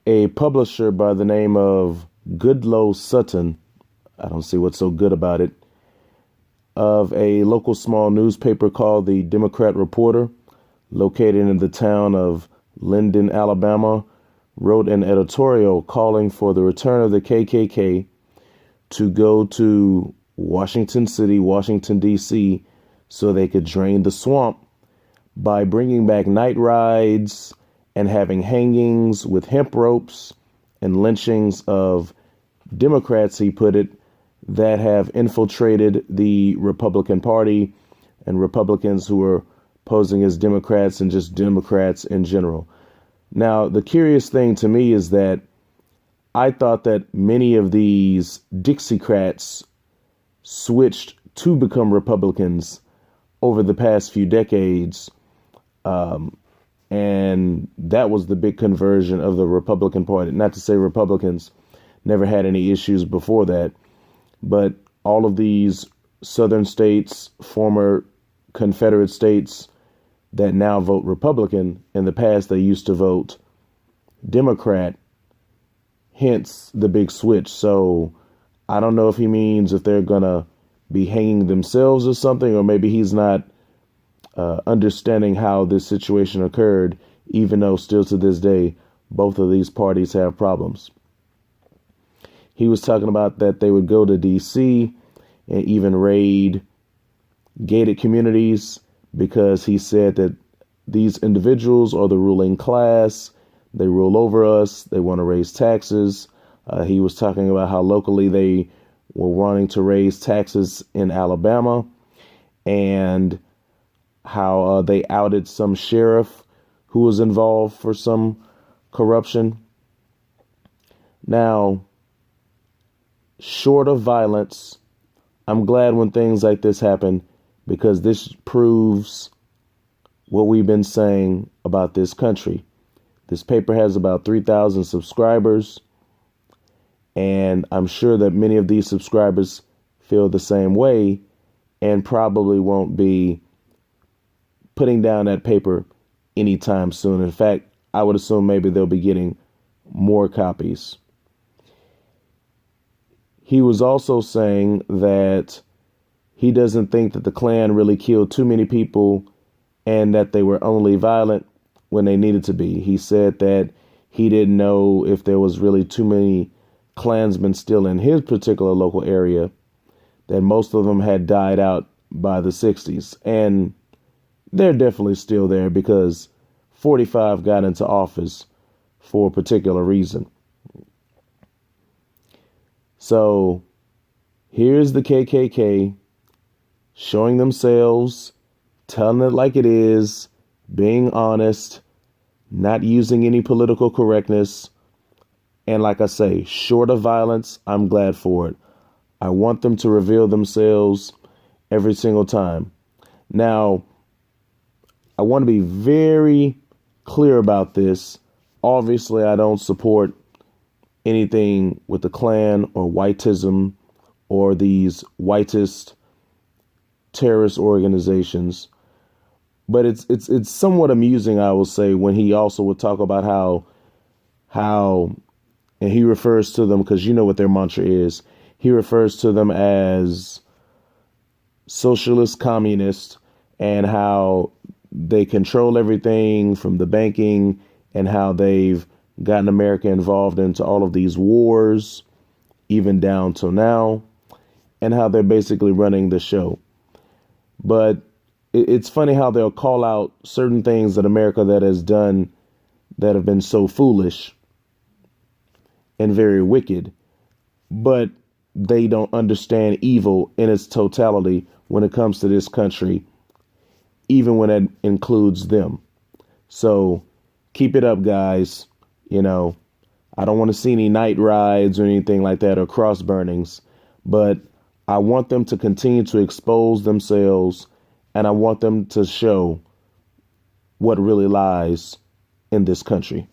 a publisher by the name of Goodloe Sutton, I don't see what's so good about it, of a local small newspaper called the Demokkkrat-Reporter, located in the town of Linden, Alabama, wrote an editorial calling for the return of the KKK to go to Washington City, Washington, D.C., so they could drain the swamp by bringing back night rides and having hangings with hemp ropes and lynchings of Democrats, he put it, that have infiltrated the Republican Party and Republicans who are posing as Democrats and just Democrats in general. Now, the curious thing to me is that I thought that many of these Dixiecrats switched to become Republicans over the past few decades. And that was the big conversion of the Republican Party. Not to say Republicans never had any issues before that, but all of these southern states, former Confederate states that now vote Republican, in the past they used to vote Democrat, hence the big switch. So I don't know if he means if they're going to be hanging themselves or something, or maybe he's not understanding how this situation occurred, even though still to this day, both of these parties have problems. He was talking about that they would go to D.C. and even raid gated communities because he said that these individuals are the ruling class. They rule over us. They want to raise taxes. He was talking about how locally they were wanting to raise taxes in Alabama, and how they outed some sheriff who was involved for some corruption. Now, short of violence, I'm glad when things like this happen, because this proves what we've been saying about this country. This paper has about 3,000 subscribers, and I'm sure that many of these subscribers feel the same way and probably won't be putting down that paper anytime soon. In fact, I would assume maybe they'll be getting more copies. He was also saying that he doesn't think that the Klan really killed too many people and that they were only violent when they needed to be. He said that he didn't know if there was really too many Klansmen still in his particular local area, that most of them had died out by the 60s. And they're definitely still there because 45 got into office for a particular reason. So here's the KKK showing themselves, telling it like it is, being honest, not using any political correctness. And like I say, short of violence, I'm glad for it. I want them to reveal themselves every single time. Now, I want to be very clear about this. Obviously, I don't support anything with the Klan or whiteism or these whitest terrorist organizations. But it's somewhat amusing, I will say, when he also would talk about how and he refers to them, because you know what their mantra is. He refers to them as socialist communists, and how they control everything from the banking, and how they've gotten America involved into all of these wars, even down till now, and how they're basically running the show. But it's funny how they'll call out certain things that America that has done that have been so foolish and very wicked, but they don't understand evil in its totality when it comes to this country, even when it includes them. So keep it up, guys. You know, I don't want to see any night rides or anything like that, or cross burnings, but I want them to continue to expose themselves, and I want them to show what really lies in this country.